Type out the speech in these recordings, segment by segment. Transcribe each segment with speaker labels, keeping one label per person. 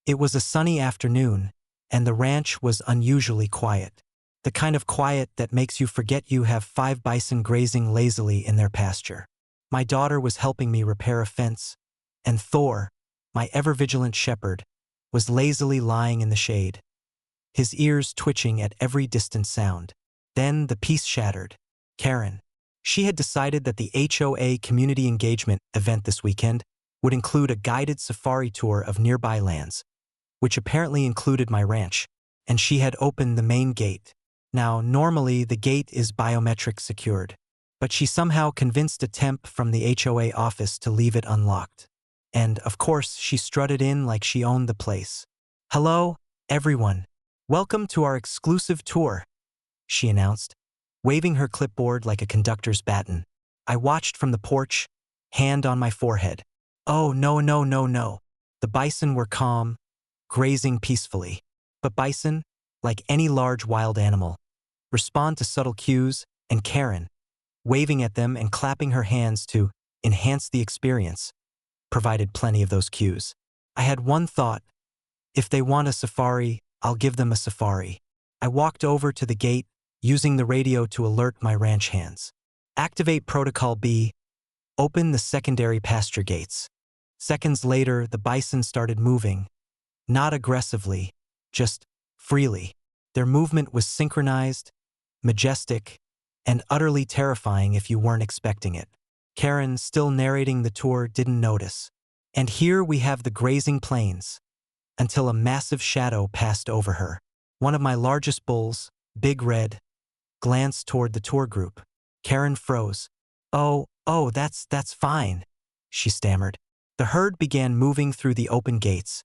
Speaker 1: It was a sunny afternoon, and the ranch was unusually quiet. The kind of quiet that makes you forget you have 5 bison grazing lazily in their pasture. My daughter was helping me repair a fence, and Thor, my ever-vigilant shepherd, was lazily lying in the shade, his ears twitching at every distant sound. Then the peace shattered. Karen. She had decided that the HOA community engagement event this weekend would include a guided safari tour of nearby lands, which apparently included my ranch, and she had opened the main gate. Now, normally the gate is biometric secured, but she somehow convinced a temp from the HOA office to leave it unlocked. And, of course, she strutted in like she owned the place. "Hello, everyone. Welcome to our exclusive tour," she announced, waving her clipboard like a conductor's baton. I watched from the porch, hand on my forehead. Oh, no, no, no, no. The bison were calm, grazing peacefully. But bison, like any large wild animal, respond to subtle cues, and Karen, waving at them and clapping her hands to enhance the experience, provided plenty of those cues. I had one thought: if they want a safari, I'll give them a safari. I walked over to the gate, using the radio to alert my ranch hands. Activate Protocol B. Open the secondary pasture gates. Seconds later, the bison started moving. Not aggressively, just freely. Their movement was synchronized, majestic, and utterly terrifying if you weren't expecting it. Karen, still narrating the tour, didn't notice. And here we have the grazing plains, until a massive shadow passed over her. One of my largest bulls, Big Red, glanced toward the tour group. Karen froze. Oh, that's fine," she stammered. The herd began moving through the open gates,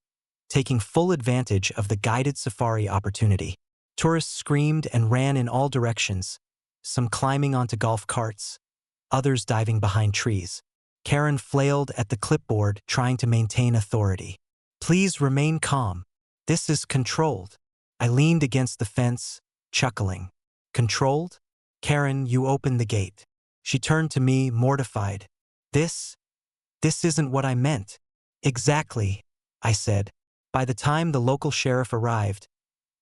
Speaker 1: taking full advantage of the guided safari opportunity. Tourists screamed and ran in all directions, some climbing onto golf carts, others diving behind trees. Karen flailed at the clipboard, trying to maintain authority. "Please remain calm. This is controlled." I leaned against the fence, chuckling. "Controlled? Karen, you opened the gate." She turned to me, mortified. This isn't what I meant." "Exactly," I said. By the time the local sheriff arrived,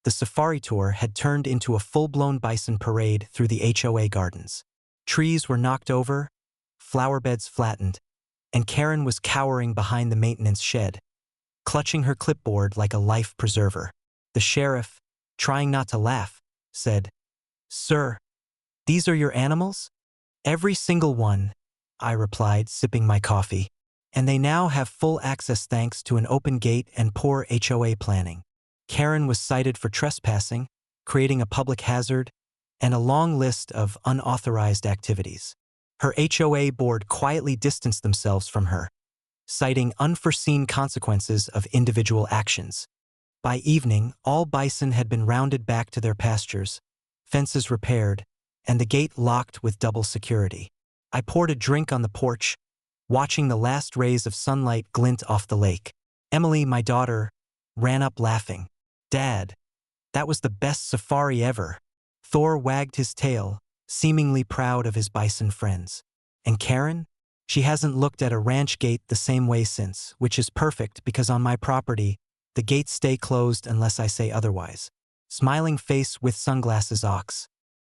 Speaker 1: the safari tour had turned into a full-blown bison parade through the HOA gardens. Trees were knocked over, flower beds flattened, and Karen was cowering behind the maintenance shed, clutching her clipboard like a life preserver. The sheriff, trying not to laugh, said, "Sir, these are your animals?" "Every single one," I replied, sipping my coffee. "And they now have full access thanks to an open gate and poor HOA planning." Karen was cited for trespassing, creating a public hazard, and a long list of unauthorized activities. Her HOA board quietly distanced themselves from her, citing unforeseen consequences of individual actions. By evening, all bison had been rounded back to their pastures, fences repaired, and the gate locked with double security. I poured a drink on the porch, watching the last rays of sunlight glint off the lake. Emily, my daughter, ran up laughing. "Dad, that was the best safari ever." Thor wagged his tail, seemingly proud of his bison friends. And Karen? She hasn't looked at a ranch gate the same way since, which is perfect because on my property, the gates stay closed unless I say otherwise. Smiling face with sunglasses ox.